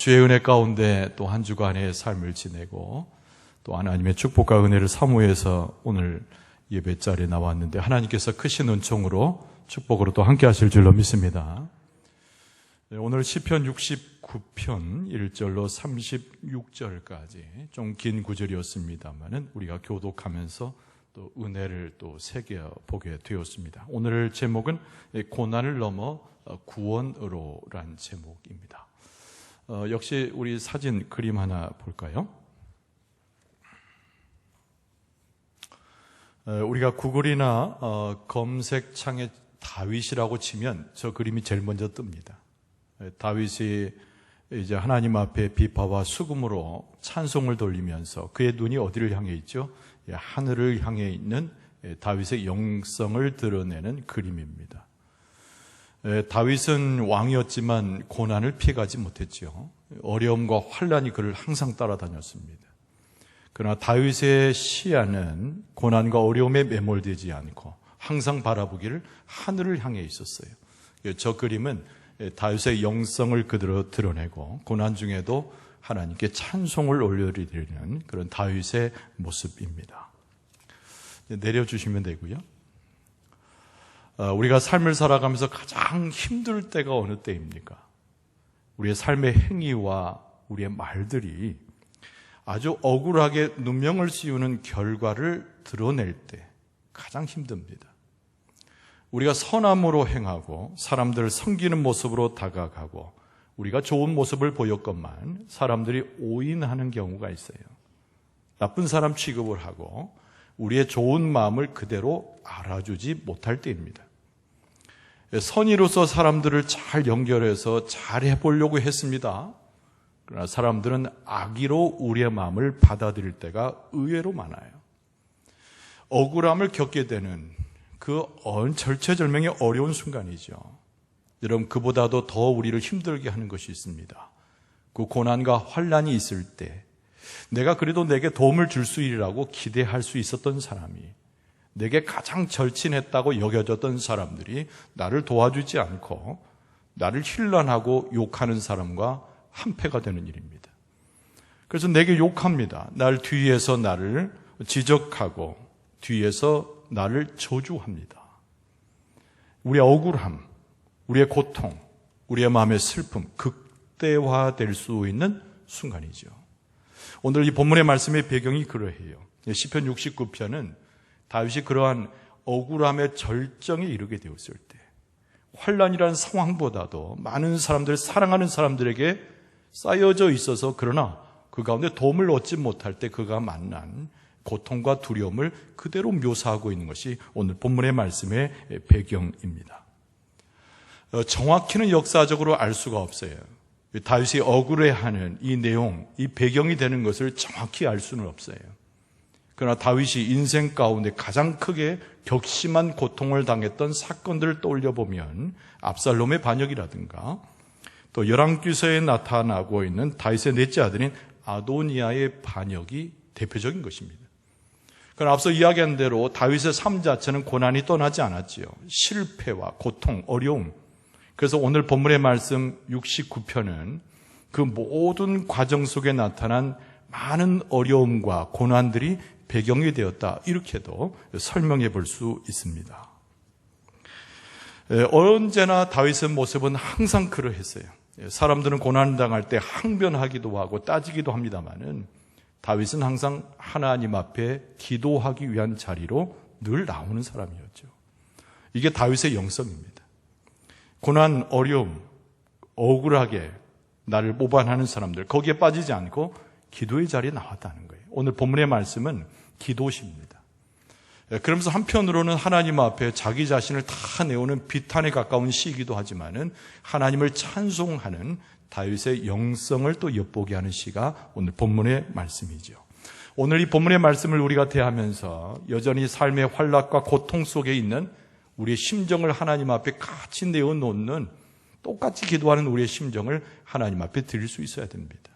주의 은혜 가운데 또 한 주간의 삶을 지내고 또 하나님의 축복과 은혜를 사모해서 오늘 예배 자리에 나왔는데 하나님께서 크신 은총으로 축복으로 또 함께 하실 줄로 믿습니다. 오늘 시편 69편 1절로 36절까지 좀 긴 구절이었습니다만은 우리가 교독하면서 또 은혜를 또 새겨보게 되었습니다. 오늘 제목은 고난을 넘어 구원으로란 제목입니다. 역시 우리 사진 그림 하나 볼까요? 우리가 구글이나 검색창에 다윗이라고 치면 저 그림이 제일 먼저 뜹니다. 다윗이 이제 하나님 앞에 비파와 수금으로 찬송을 돌리면서 그의 눈이 어디를 향해 있죠? 하늘을 향해 있는 다윗의 영성을 드러내는 그림입니다. 다윗은 왕이었지만 고난을 피해가지 못했죠. 어려움과 환난이 그를 항상 따라다녔습니다. 그러나 다윗의 시야는 고난과 어려움에 매몰되지 않고 항상 바라보기를 하늘을 향해 있었어요. 저 그림은 다윗의 영성을 그대로 드러내고 고난 중에도 하나님께 찬송을 올려드리는 그런 다윗의 모습입니다. 내려주시면 되고요. 우리가 삶을 살아가면서 가장 힘들 때가 어느 때입니까? 우리의 삶의 행위와 우리의 말들이 아주 억울하게 누명을 씌우는 결과를 드러낼 때 가장 힘듭니다. 우리가 선함으로 행하고 사람들을 섬기는 모습으로 다가가고 우리가 좋은 모습을 보였건만 사람들이 오인하는 경우가 있어요. 나쁜 사람 취급을 하고 우리의 좋은 마음을 그대로 알아주지 못할 때입니다. 선의로서 사람들을 잘 연결해서 잘 해보려고 했습니다. 그러나 사람들은 악의로 우리의 마음을 받아들일 때가 의외로 많아요. 억울함을 겪게 되는 그 절체절명의 어려운 순간이죠. 여러분, 그보다도 더 우리를 힘들게 하는 것이 있습니다. 그 고난과 환난이 있을 때 내가 그래도 내게 도움을 줄 수 있으리라고 기대할 수 있었던 사람이, 내게 가장 절친했다고 여겨졌던 사람들이 나를 도와주지 않고 나를 힐난하고 욕하는 사람과 한패가 되는 일입니다. 그래서 내게 욕합니다. 날 뒤에서 나를 지적하고 뒤에서 나를 저주합니다. 우리의 억울함, 우리의 고통, 우리의 마음의 슬픔, 극대화될 수 있는 순간이죠. 오늘 이 본문의 말씀의 배경이 그러해요. 시편 69편은 다윗이 그러한 억울함의 절정에 이르게 되었을 때 환난이라는 상황보다도 많은 사람들, 사랑하는 사람들에게 쌓여져 있어서 그러나 그 가운데 도움을 얻지 못할 때 그가 만난 고통과 두려움을 그대로 묘사하고 있는 것이 오늘 본문의 말씀의 배경입니다. 정확히는 역사적으로 알 수가 없어요. 다윗이 억울해하는 이 내용, 이 배경이 되는 것을 정확히 알 수는 없어요. 그러나 다윗이 인생 가운데 가장 크게 격심한 고통을 당했던 사건들을 떠올려 보면 압살롬의 반역이라든가 또 열왕기서에 나타나고 있는 다윗의 넷째 아들인 아도니아의 반역이 대표적인 것입니다. 그러나 앞서 이야기한 대로 다윗의 삶 자체는 고난이 떠나지 않았지요. 실패와 고통, 어려움. 그래서 오늘 본문의 말씀 69편은 그 모든 과정 속에 나타난 많은 어려움과 고난들이 배경이 되었다. 이렇게도 설명해 볼 수 있습니다. 언제나 다윗의 모습은 항상 그러했어요. 사람들은 고난을 당할 때 항변하기도 하고 따지기도 합니다마는 다윗은 항상 하나님 앞에 기도하기 위한 자리로 늘 나오는 사람이었죠. 이게 다윗의 영성입니다. 고난, 어려움, 억울하게 나를 모반하는 사람들, 거기에 빠지지 않고 기도의 자리에 나왔다는 거예요. 오늘 본문의 말씀은 기도십니다. 그러면서 한편으로는 하나님 앞에 자기 자신을 다 내오는 비탄에 가까운 시이기도 하지만은 하나님을 찬송하는 다윗의 영성을 또 엿보게 하는 시가 오늘 본문의 말씀이죠. 오늘 이 본문의 말씀을 우리가 대하면서 여전히 삶의 환락과 고통 속에 있는 우리의 심정을 하나님 앞에 같이 내어놓는, 똑같이 기도하는 우리의 심정을 하나님 앞에 드릴 수 있어야 됩니다.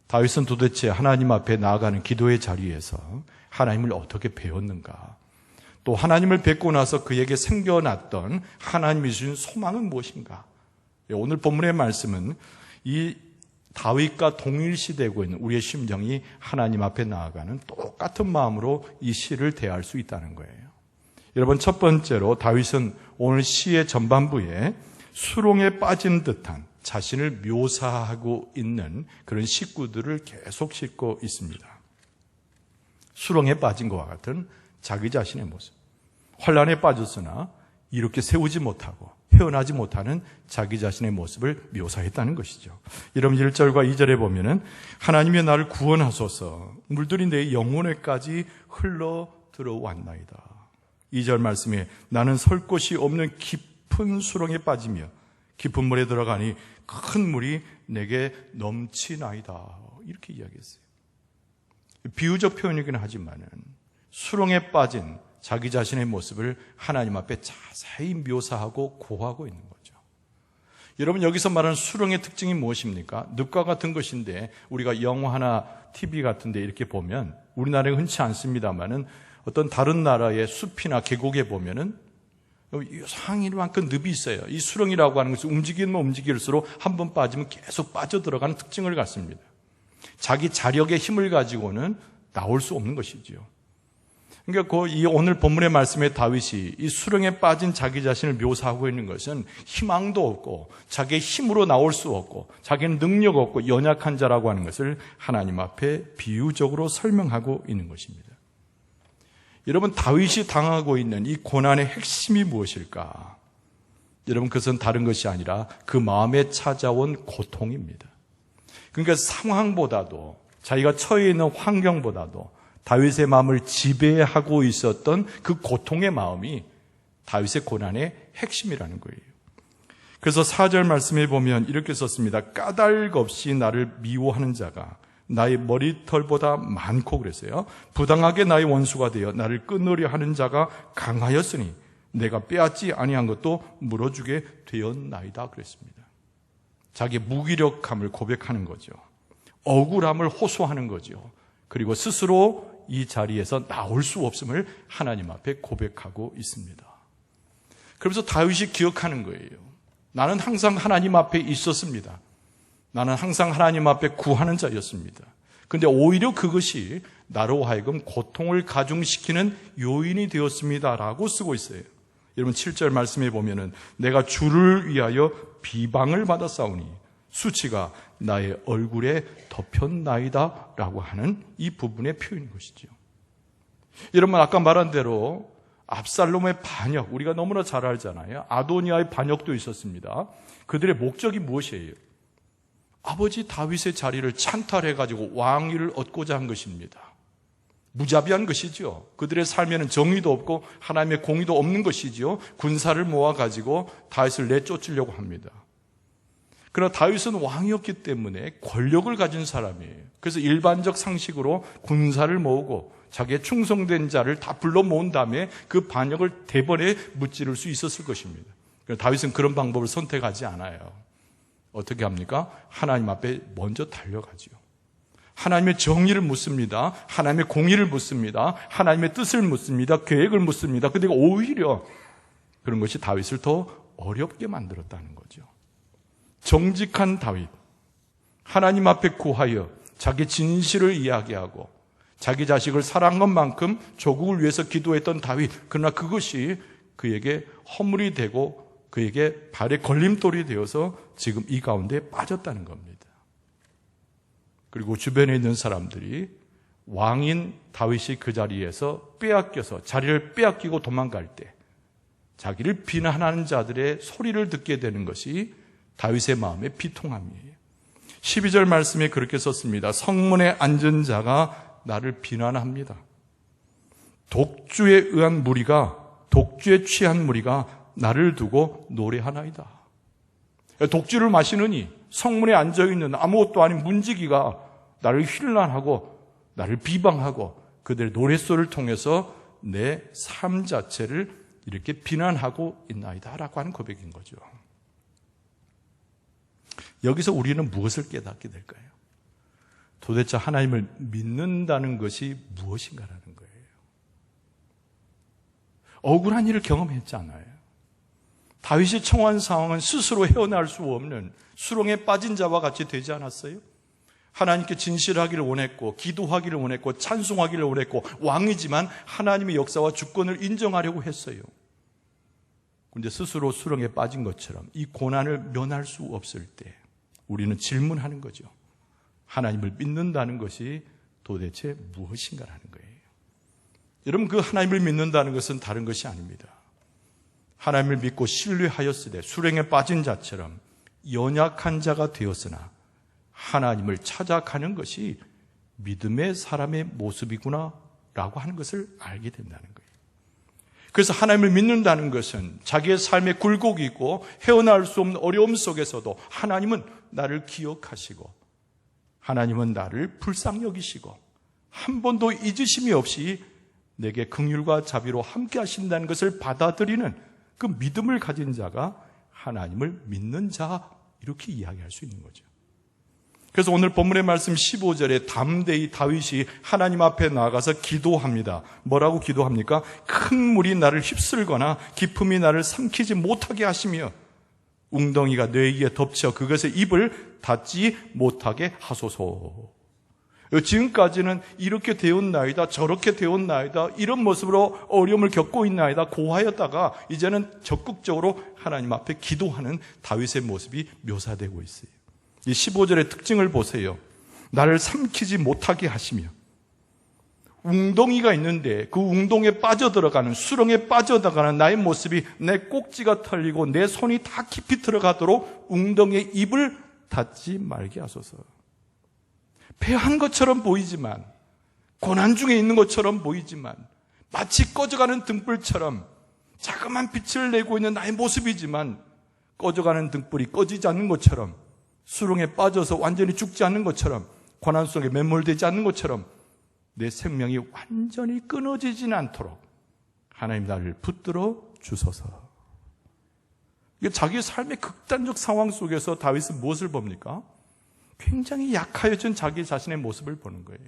다윗은 도대체 하나님 앞에 나아가는 기도의 자리에서 하나님을 어떻게 배웠는가? 또 하나님을 뵙고 나서 그에게 생겨났던 하나님이 주신 소망은 무엇인가? 오늘 본문의 말씀은 이 다윗과 동일시되고 있는 우리의 심정이 하나님 앞에 나아가는 똑같은 마음으로 이 시를 대할 수 있다는 거예요. 여러분, 첫 번째로 다윗은 오늘 시의 전반부에 수렁에 빠진 듯한 자신을 묘사하고 있는 그런 식구들을 계속 싣고 있습니다. 수렁에 빠진 것과 같은 자기 자신의 모습, 환란에 빠졌으나 이렇게 세우지 못하고 헤어나지 못하는 자기 자신의 모습을 묘사했다는 것이죠. 여러분, 1절과 2절에 보면은 하나님이 나를 구원하소서, 물들이 내 영혼에까지 흘러 들어왔나이다. 2절 말씀에 나는 설 곳이 없는 깊은 수렁에 빠지며 깊은 물에 들어가니 큰 물이 내게 넘치나이다. 이렇게 이야기했어요. 비유적 표현이긴 하지만은 수렁에 빠진 자기 자신의 모습을 하나님 앞에 자세히 묘사하고 고하고 있는 거죠. 여러분, 여기서 말하는 수렁의 특징이 무엇입니까? 늪과 같은 것인데 우리가 영화나 TV 같은 데 이렇게 보면, 우리나라에 흔치 않습니다만은 어떤 다른 나라의 숲이나 계곡에 보면은 상이만큼 늪이 있어요. 이 수렁이라고 하는 것은 움직이면 움직일수록 한 번 빠지면 계속 빠져들어가는 특징을 갖습니다. 자기 자력의 힘을 가지고는 나올 수 없는 것이지요. 그러니까 이 오늘 본문의 말씀에 다윗이 이 수렁에 빠진 자기 자신을 묘사하고 있는 것은 희망도 없고 자기의 힘으로 나올 수 없고 자기는 능력 없고 연약한 자라고 하는 것을 하나님 앞에 비유적으로 설명하고 있는 것입니다. 여러분, 다윗이 당하고 있는 이 고난의 핵심이 무엇일까? 여러분, 그것은 다른 것이 아니라 그 마음에 찾아온 고통입니다. 그러니까 상황보다도, 자기가 처해 있는 환경보다도 다윗의 마음을 지배하고 있었던 그 고통의 마음이 다윗의 고난의 핵심이라는 거예요. 그래서 4절 말씀에 보면 이렇게 썼습니다. 까닭 없이 나를 미워하는 자가 나의 머리털보다 많고 그랬어요. 부당하게 나의 원수가 되어 나를 끊으려 하는 자가 강하였으니 내가 빼앗지 아니한 것도 물어주게 되었나이다 그랬습니다. 자기의 무기력함을 고백하는 거죠. 억울함을 호소하는 거죠. 그리고 스스로 이 자리에서 나올 수 없음을 하나님 앞에 고백하고 있습니다. 그러면서 다윗이 기억하는 거예요. 나는 항상 하나님 앞에 있었습니다. 나는 항상 하나님 앞에 구하는 자였습니다. 그런데 오히려 그것이 나로 하여금 고통을 가중시키는 요인이 되었습니다라고 쓰고 있어요. 여러분, 7절 말씀에 보면은 내가 주를 위하여 비방을 받았사오니 수치가 나의 얼굴에 덮였나이다 라고 하는 이 부분의 표현인 것이죠. 여러분, 아까 말한 대로 압살롬의 반역, 우리가 너무나 잘 알잖아요. 아도니아의 반역도 있었습니다. 그들의 목적이 무엇이에요? 아버지 다윗의 자리를 찬탈해가지고 왕위를 얻고자 한 것입니다. 무자비한 것이죠. 그들의 삶에는 정의도 없고 하나님의 공의도 없는 것이죠. 군사를 모아가지고 다윗을 내쫓으려고 합니다. 그러나 다윗은 왕이었기 때문에 권력을 가진 사람이에요. 그래서 일반적 상식으로 군사를 모으고 자기의 충성된 자를 다 불러 모은 다음에 그 반역을 대번에 무찌를 수 있었을 것입니다. 그러나 다윗은 그런 방법을 선택하지 않아요. 어떻게 합니까? 하나님 앞에 먼저 달려가지요. 하나님의 정의를 묻습니다. 하나님의 공의를 묻습니다. 하나님의 뜻을 묻습니다. 계획을 묻습니다. 근데 오히려 그런 것이 다윗을 더 어렵게 만들었다는 거죠. 정직한 다윗, 하나님 앞에 구하여 자기 진실을 이야기하고 자기 자식을 사랑한 것만큼 조국을 위해서 기도했던 다윗, 그러나 그것이 그에게 허물이 되고 그에게 발의 걸림돌이 되어서 지금 이 가운데 빠졌다는 겁니다. 그리고 주변에 있는 사람들이 왕인 다윗이 그 자리에서 빼앗겨서 자리를 빼앗기고 도망갈 때 자기를 비난하는 자들의 소리를 듣게 되는 것이 다윗의 마음의 비통함이에요. 12절 말씀에 그렇게 썼습니다. 성문에 앉은 자가 나를 비난합니다. 독주에 의한 무리가, 독주에 취한 무리가 나를 두고 노래하나이다. 독주를 마시느니 성문에 앉아있는 아무것도 아닌 문지기가 나를 힐난하고 나를 비방하고 그들의 노랫소리를 통해서 내 삶 자체를 이렇게 비난하고 있나이다 라고 하는 고백인 거죠. 여기서 우리는 무엇을 깨닫게 될까요? 도대체 하나님을 믿는다는 것이 무엇인가라는 거예요. 억울한 일을 경험했잖아요. 다윗이 처한 상황은 스스로 헤어날 수 없는 수렁에 빠진 자와 같이 되지 않았어요? 하나님께 진실하기를 원했고, 기도하기를 원했고, 찬송하기를 원했고, 왕이지만 하나님의 역사와 주권을 인정하려고 했어요. 그런데 스스로 수렁에 빠진 것처럼 이 고난을 면할 수 없을 때 우리는 질문하는 거죠. 하나님을 믿는다는 것이 도대체 무엇인가라는 거예요. 여러분, 그 하나님을 믿는다는 것은 다른 것이 아닙니다. 하나님을 믿고 신뢰하였으되 수렁에 빠진 자처럼 연약한 자가 되었으나 하나님을 찾아가는 것이 믿음의 사람의 모습이구나 라고 하는 것을 알게 된다는 거예요. 그래서 하나님을 믿는다는 것은 자기의 삶에 굴곡이 있고 헤어나올 수 없는 어려움 속에서도 하나님은 나를 기억하시고 하나님은 나를 불쌍히 여기시고 한 번도 잊으심이 없이 내게 긍휼과 자비로 함께 하신다는 것을 받아들이는 그 믿음을 가진 자가 하나님을 믿는 자, 이렇게 이야기할 수 있는 거죠. 그래서 오늘 본문의 말씀 15절에 담대히 다윗이 하나님 앞에 나가서 기도합니다. 뭐라고 기도합니까? 큰 물이 나를 휩쓸거나 깊음이 나를 삼키지 못하게 하시며 웅덩이가 내 위에 덮쳐 그것의 입을 닫지 못하게 하소서. 지금까지는 이렇게 되었나이다, 저렇게 되었나이다, 이런 모습으로 어려움을 겪고 있나이다 고하였다가 이제는 적극적으로 하나님 앞에 기도하는 다윗의 모습이 묘사되고 있어요. 이 15절의 특징을 보세요. 나를 삼키지 못하게 하시며, 웅덩이가 있는데 그 웅덩이에 빠져들어가는, 수렁에 빠져들어가는 나의 모습이 내 꼭지가 털리고 내 손이 다 깊이 들어가도록 웅덩이의 입을 닫지 말게 하소서. 패한 것처럼 보이지만, 고난 중에 있는 것처럼 보이지만, 마치 꺼져가는 등불처럼 자그만 빛을 내고 있는 나의 모습이지만 꺼져가는 등불이 꺼지지 않는 것처럼, 수렁에 빠져서 완전히 죽지 않는 것처럼, 고난 속에 매몰되지 않는 것처럼 내 생명이 완전히 끊어지지는 않도록 하나님 나를 붙들어 주소서. 이게 자기 삶의 극단적 상황 속에서 다윗은 무엇을 봅니까? 굉장히 약하여진 자기 자신의 모습을 보는 거예요.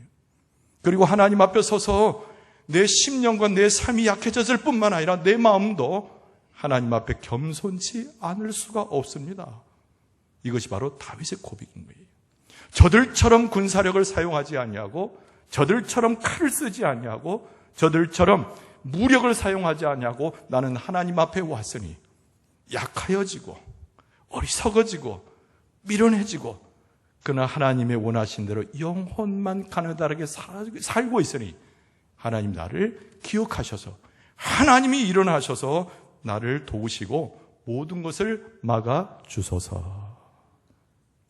그리고 하나님 앞에 서서 내 심령과 내 삶이 약해졌을 뿐만 아니라 내 마음도 하나님 앞에 겸손치 않을 수가 없습니다. 이것이 바로 다윗의 고백인 거예요. 저들처럼 군사력을 사용하지 아니하고, 저들처럼 칼을 쓰지 아니하고, 저들처럼 무력을 사용하지 아니하고 나는 하나님 앞에 왔으니 약하여지고 어리석어지고 미련해지고, 그러나 하나님의 원하신 대로 영혼만 가느다랗게 살고 있으니 하나님 나를 기억하셔서 하나님이 일어나셔서 나를 도우시고 모든 것을 막아주소서.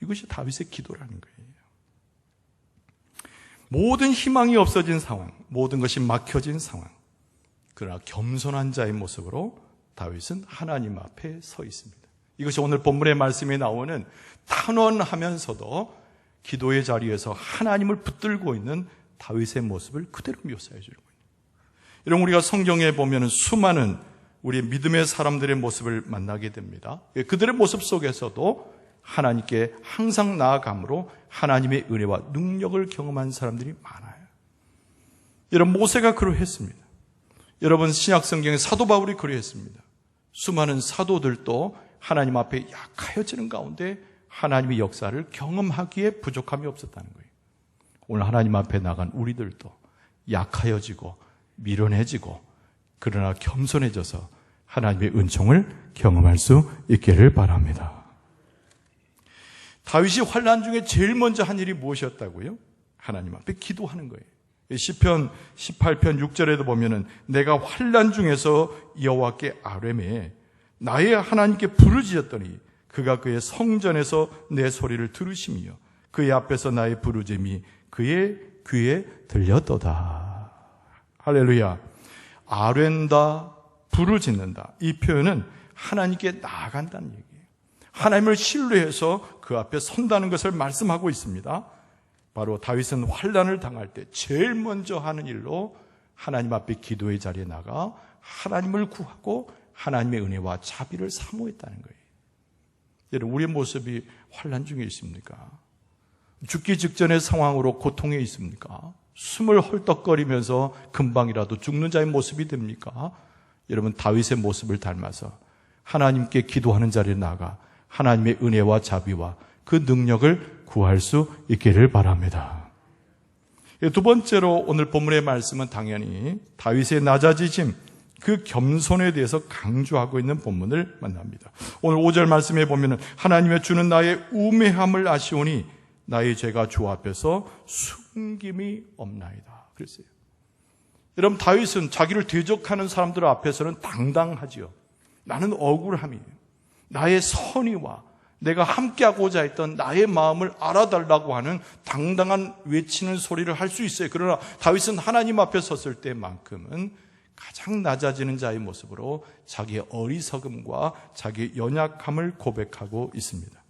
이것이 다윗의 기도라는 거예요. 모든 희망이 없어진 상황, 모든 것이 막혀진 상황, 그러나 겸손한 자의 모습으로 다윗은 하나님 앞에 서 있습니다. 이것이 오늘 본문의 말씀에 나오는 탄원하면서도 기도의 자리에서 하나님을 붙들고 있는 다윗의 모습을 그대로 묘사해 주는 거예요. 여러분, 우리가 성경에 보면 수많은 우리 믿음의 사람들의 모습을 만나게 됩니다. 그들의 모습 속에서도 하나님께 항상 나아감으로 하나님의 은혜와 능력을 경험한 사람들이 많아요. 여러분, 모세가 그러했습니다. 여러분, 신약 성경의 사도 바울이 그러했습니다. 수많은 사도들도 하나님 앞에 약하여지는 가운데 하나님의 역사를 경험하기에 부족함이 없었다는 거예요. 오늘 하나님 앞에 나간 우리들도 약하여지고 미련해지고 그러나 겸손해져서 하나님의 은총을 경험할 수 있기를 바랍니다. 다윗이 환난 중에 제일 먼저 한 일이 무엇이었다고요? 하나님 앞에 기도하는 거예요. 시편 18편 6절에도 보면은 내가 환난 중에서 여호와께 아뢰매 나의 하나님께 부르짖었더니 그가 그의 성전에서 내 소리를 들으시며 그의 앞에서 나의 부르짖음이 그의 귀에 들렸도다. 할렐루야. 아뢰다, 부르짖는다. 이 표현은 하나님께 나아간다는 얘기예요. 하나님을 신뢰해서 그 앞에 선다는 것을 말씀하고 있습니다. 바로 다윗은 환난을 당할 때 제일 먼저 하는 일로 하나님 앞에 기도의 자리에 나가 하나님을 구하고 하나님의 은혜와 자비를 사모했다는 거예요. 여러분, 우리의 모습이 환난 중에 있습니까? 죽기 직전의 상황으로 고통에 있습니까? 숨을 헐떡거리면서 금방이라도 죽는 자의 모습이 됩니까? 여러분, 다윗의 모습을 닮아서 하나님께 기도하는 자리에 나가 하나님의 은혜와 자비와 그 능력을 구할 수 있기를 바랍니다. 두 번째로 오늘 본문의 말씀은 당연히 다윗의 낮아지심, 그 겸손에 대해서 강조하고 있는 본문을 만납니다. 오늘 5절 말씀에 보면 하나님의 주는 나의 우매함을 아시오니 나의 죄가 주 앞에서 숨김이 없나이다. 그랬어요. 여러분, 다윗은 자기를 대적하는 사람들 앞에서는 당당하지요. 나는 억울함이에요. 나의 선의와 내가 함께하고자 했던 나의 마음을 알아달라고 하는 당당한 외치는 소리를 할 수 있어요. 그러나 다윗은 하나님 앞에 섰을 때만큼은 가장 낮아지는 자의 모습으로 자기의 어리석음과 자기의 연약함을 고백하고 있습니다.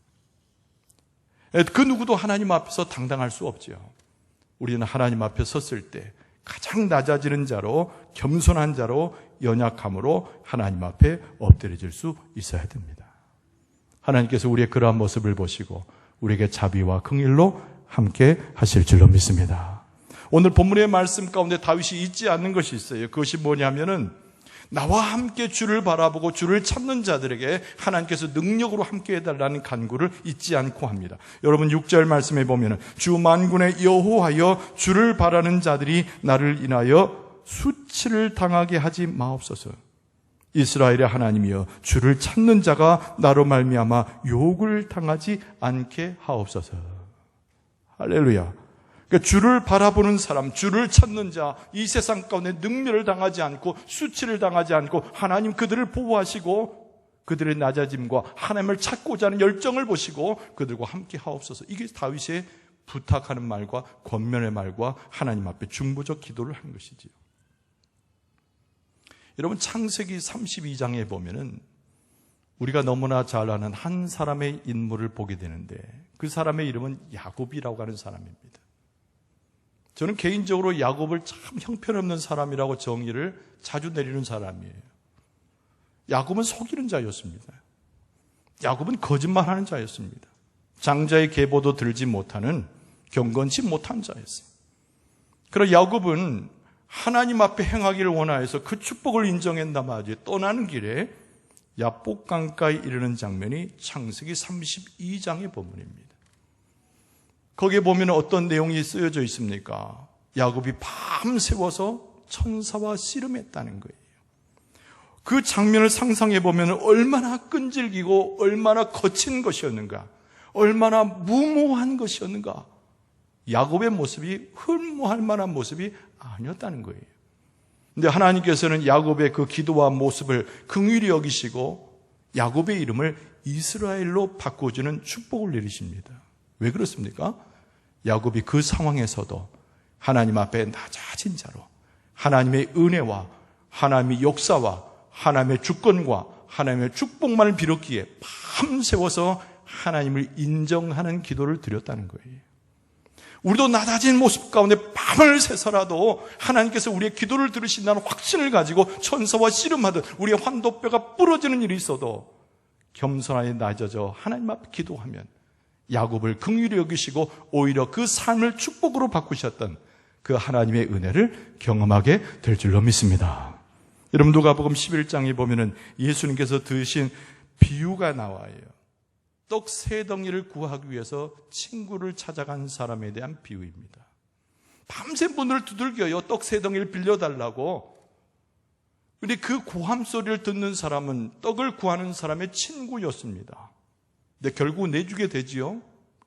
그 누구도 하나님 앞에서 당당할 수 없죠. 우리는 하나님 앞에 섰을 때 가장 낮아지는 자로, 겸손한 자로, 연약함으로 하나님 앞에 엎드려질 수 있어야 됩니다. 하나님께서 우리의 그러한 모습을 보시고 우리에게 자비와 긍휼로 함께 하실 줄로 믿습니다. 오늘 본문의 말씀 가운데 다윗이 잊지 않는 것이 있어요. 그것이 뭐냐면은 나와 함께 주를 바라보고 주를 찾는 자들에게 하나님께서 능력으로 함께 해달라는 간구를 잊지 않고 합니다. 여러분 6절 말씀에 보면 주 만군의 여호와여 주를 바라는 자들이 나를 인하여 수치를 당하게 하지 마옵소서. 이스라엘의 하나님이여 주를 찾는 자가 나로 말미암아 욕을 당하지 않게 하옵소서. 할렐루야. 그러니까 주를 바라보는 사람, 주를 찾는 자, 이 세상 가운데 능멸을 당하지 않고 수치를 당하지 않고 하나님 그들을 보호하시고 그들의 낮아짐과 하나님을 찾고자 하는 열정을 보시고 그들과 함께 하옵소서. 이게 다윗의 부탁하는 말과 권면의 말과 하나님 앞에 중보적 기도를 한 것이지요. 여러분 창세기 32장에 보면은 우리가 너무나 잘 아는 한 사람의 인물을 보게 되는데 그 사람의 이름은 야곱이라고 하는 사람입니다. 저는 개인적으로 야곱을 참 형편없는 사람이라고 정의를 자주 내리는 사람이에요. 야곱은 속이는 자였습니다. 야곱은 거짓말하는 자였습니다. 장자의 계보도 들지 못하는 경건치 못한 자였어요. 그러나 야곱은 하나님 앞에 행하기를 원하여서 그 축복을 인정했나마지 떠나는 길에 야복강가에 이르는 장면이 창세기 32장의 본문입니다. 거기에 보면 어떤 내용이 쓰여져 있습니까? 야곱이 밤새워서 천사와 씨름했다는 거예요. 그 장면을 상상해 보면 얼마나 끈질기고 얼마나 거친 것이었는가, 얼마나 무모한 것이었는가. 야곱의 모습이 흠모할 만한 모습이 아니었다는 거예요. 근데 하나님께서는 야곱의 그 기도와 모습을 긍휼히 여기시고 야곱의 이름을 이스라엘로 바꿔주는 축복을 내리십니다. 왜 그렇습니까? 야곱이 그 상황에서도 하나님 앞에 낮아진 자로 하나님의 은혜와 하나님의 역사와 하나님의 주권과 하나님의 축복만을 비롯기에 밤새워서 하나님을 인정하는 기도를 드렸다는 거예요. 우리도 낮아진 모습 가운데 밤을 새서라도 하나님께서 우리의 기도를 들으신다는 확신을 가지고 천사와 씨름하듯 우리의 환도뼈가 부러지는 일이 있어도 겸손하게 낮아져 하나님 앞에 기도하면 야곱을 긍휼히 여기시고 오히려 그 삶을 축복으로 바꾸셨던 그 하나님의 은혜를 경험하게 될 줄로 믿습니다. 여러분 누가복음 11장에 보면은 예수님께서 드신 비유가 나와요. 떡 세 덩이를 구하기 위해서 친구를 찾아간 사람에 대한 비유입니다. 밤새 문을 두들겨요. 떡 세 덩이를 빌려달라고. 그런데 그 고함 소리를 듣는 사람은 떡을 구하는 사람의 친구였습니다. 근데 결국 내주게 되지요.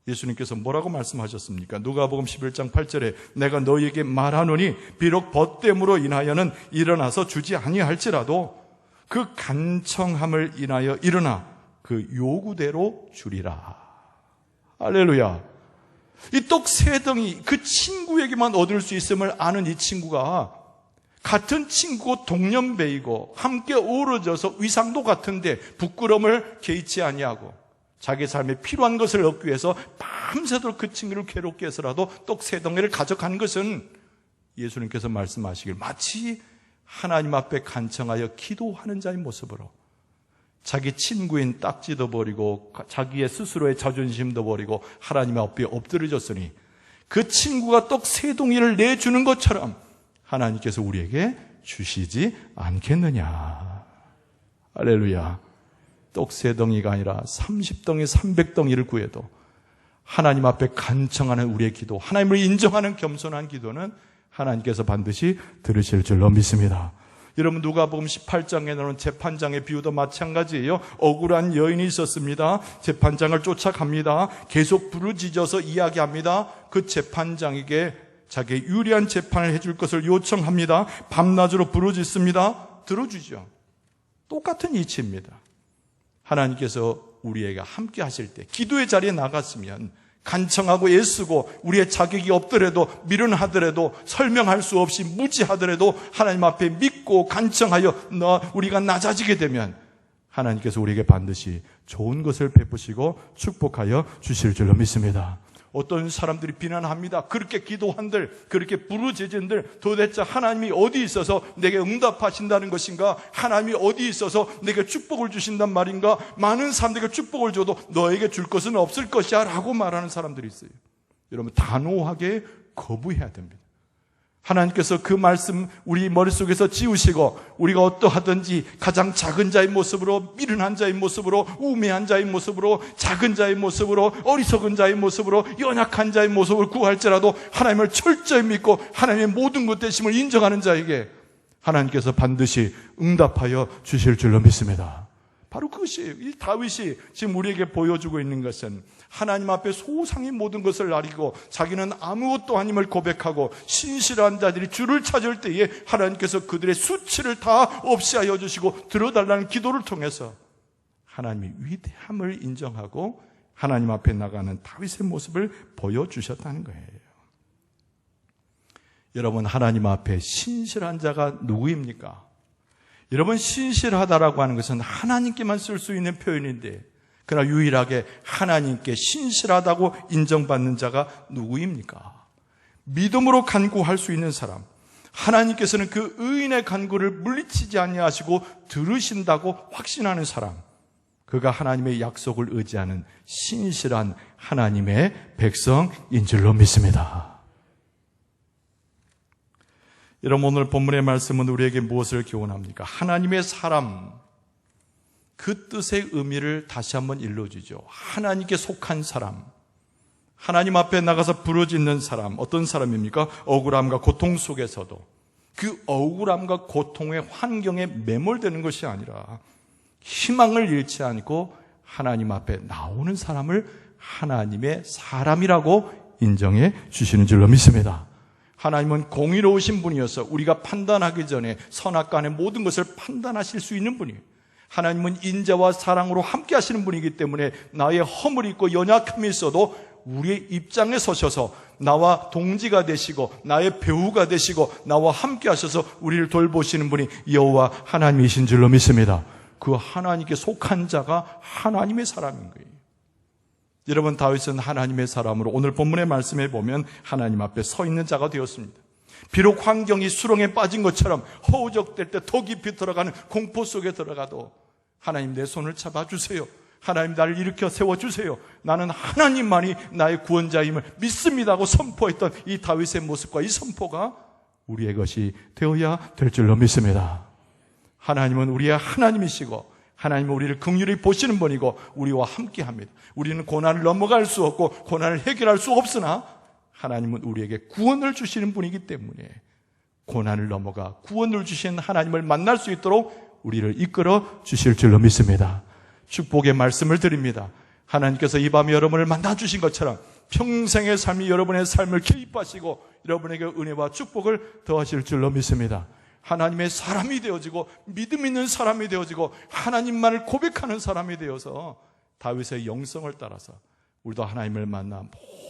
예수님께서 뭐라고 말씀하셨습니까? 누가복음 11장 8절에 내가 너희에게 말하노니 비록 벗됨으로 인하여는 일어나서 주지 아니할지라도 그 간청함을 인하여 일어나 그 요구대로 주리라. 할렐루야. 이 떡 세 덩이 그 친구에게만 얻을 수 있음을 아는 이 친구가 같은 친구고 동년배이고 함께 어우러져서 위상도 같은데 부끄러움을 개의치 아니하고 자기 삶에 필요한 것을 얻기 위해서 밤새도록 그 친구를 괴롭게 해서라도 떡 세 덩이를 가져간 것은 예수님께서 말씀하시길 마치 하나님 앞에 간청하여 기도하는 자의 모습으로 자기 친구인 딱지도 버리고 자기의 스스로의 자존심도 버리고 하나님 앞에 엎드려졌으니 그 친구가 떡 세 덩이를 내주는 것처럼 하나님께서 우리에게 주시지 않겠느냐. 할렐루야. 떡 세 덩이가 아니라 30덩이 300덩이를 구해도 하나님 앞에 간청하는 우리의 기도, 하나님을 인정하는 겸손한 기도는 하나님께서 반드시 들으실 줄로 믿습니다. 여러분, 누가복음 18장에 나오는 재판장의 비유도 마찬가지예요. 억울한 여인이 있었습니다. 재판장을 쫓아갑니다. 계속 부르짖어서 이야기합니다. 그 재판장에게 자기의 유리한 재판을 해줄 것을 요청합니다. 밤낮으로 부르짖습니다. 들어주죠. 똑같은 이치입니다. 하나님께서 우리에게 함께 하실 때, 기도의 자리에 나갔으면 간청하고 애쓰고 우리의 자격이 없더라도, 미련하더라도, 설명할 수 없이 무지하더라도 하나님 앞에 믿고 간청하여 우리가 낮아지게 되면 하나님께서 우리에게 반드시 좋은 것을 베푸시고 축복하여 주실 줄로 믿습니다. 어떤 사람들이 비난합니다. 그렇게 기도한들, 그렇게 부르짖은들 도대체 하나님이 어디 있어서 내게 응답하신다는 것인가? 하나님이 어디 있어서 내게 축복을 주신단 말인가? 많은 사람들에게 축복을 줘도 너에게 줄 것은 없을 것이야 라고 말하는 사람들이 있어요. 여러분, 단호하게 거부해야 됩니다. 하나님께서 그 말씀 우리 머릿속에서 지우시고 우리가 어떠하든지 가장 작은 자의 모습으로, 미련한 자의 모습으로, 우매한 자의 모습으로, 작은 자의 모습으로, 어리석은 자의 모습으로, 연약한 자의 모습을 구할지라도 하나님을 철저히 믿고 하나님의 모든 것 되심을 인정하는 자에게 하나님께서 반드시 응답하여 주실 줄로 믿습니다. 바로 그것이에요. 이 다윗이 지금 우리에게 보여주고 있는 것은 하나님 앞에 소상히 모든 것을 아리고 자기는 아무것도 아님을 고백하고 신실한 자들이 주를 찾을 때에 하나님께서 그들의 수치를 다 없애하여 주시고 들어달라는 기도를 통해서 하나님의 위대함을 인정하고 하나님 앞에 나가는 다윗의 모습을 보여주셨다는 거예요. 여러분, 하나님 앞에 신실한 자가 누구입니까? 여러분, 신실하다라고 하는 것은 하나님께만 쓸 수 있는 표현인데, 그러나 유일하게 하나님께 신실하다고 인정받는 자가 누구입니까? 믿음으로 간구할 수 있는 사람, 하나님께서는 그 의인의 간구를 물리치지 아니하시고 들으신다고 확신하는 사람, 그가 하나님의 약속을 의지하는 신실한 하나님의 백성인 줄로 믿습니다. 여러분, 오늘 본문의 말씀은 우리에게 무엇을 교훈합니까? 하나님의 사람, 그 뜻의 의미를 다시 한번 일러주죠. 하나님께 속한 사람, 하나님 앞에 나가서 부르짖는 사람, 어떤 사람입니까? 억울함과 고통 속에서도 그 억울함과 고통의 환경에 매몰되는 것이 아니라 희망을 잃지 않고 하나님 앞에 나오는 사람을 하나님의 사람이라고 인정해 주시는 줄로 믿습니다. 하나님은 공의로우신 분이어서 우리가 판단하기 전에 선악간의 모든 것을 판단하실 수 있는 분이에요. 하나님은 인자와 사랑으로 함께 하시는 분이기 때문에 나의 허물이 있고 연약함이 있어도 우리의 입장에 서셔서 나와 동지가 되시고 나의 배우가 되시고 나와 함께 하셔서 우리를 돌보시는 분이 여호와 하나님이신 줄로 믿습니다. 그 하나님께 속한 자가 하나님의 사람인 거예요. 여러분, 다윗은 하나님의 사람으로 오늘 본문의 말씀에 보면 하나님 앞에 서 있는 자가 되었습니다. 비록 환경이 수렁에 빠진 것처럼 허우적될 때 더 깊이 들어가는 공포 속에 들어가도 하나님, 내 손을 잡아주세요. 하나님, 나를 일으켜 세워주세요. 나는 하나님만이 나의 구원자임을 믿습니다 하고 선포했던 이 다윗의 모습과 이 선포가 우리의 것이 되어야 될 줄로 믿습니다. 하나님은 우리의 하나님이시고 하나님은 우리를 긍휼히 보시는 분이고 우리와 함께합니다. 우리는 고난을 넘어갈 수 없고 고난을 해결할 수 없으나 하나님은 우리에게 구원을 주시는 분이기 때문에 고난을 넘어가 구원을 주신 하나님을 만날 수 있도록 우리를 이끌어 주실 줄로 믿습니다. 축복의 말씀을 드립니다. 하나님께서 이 밤에 여러분을 만나주신 것처럼 평생의 삶이 여러분의 삶을 개입하시고 여러분에게 은혜와 축복을 더하실 줄로 믿습니다. 하나님의 사람이 되어지고 믿음 있는 사람이 되어지고 하나님만을 고백하는 사람이 되어서 다윗의 영성을 따라서 우리도 하나님을 만나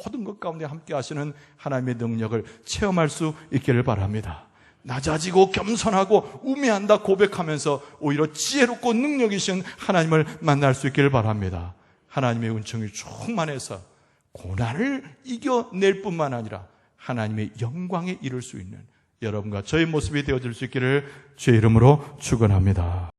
모든 것 가운데 함께 하시는 하나님의 능력을 체험할 수 있기를 바랍니다. 낮아지고 겸손하고 우매한다 고백하면서 오히려 지혜롭고 능력이신 하나님을 만날 수 있기를 바랍니다. 하나님의 은총이 충만해서 고난을 이겨낼 뿐만 아니라 하나님의 영광에 이를 수 있는 여러분과 저의 모습이 되어질 수 있기를 주의 이름으로 축원합니다.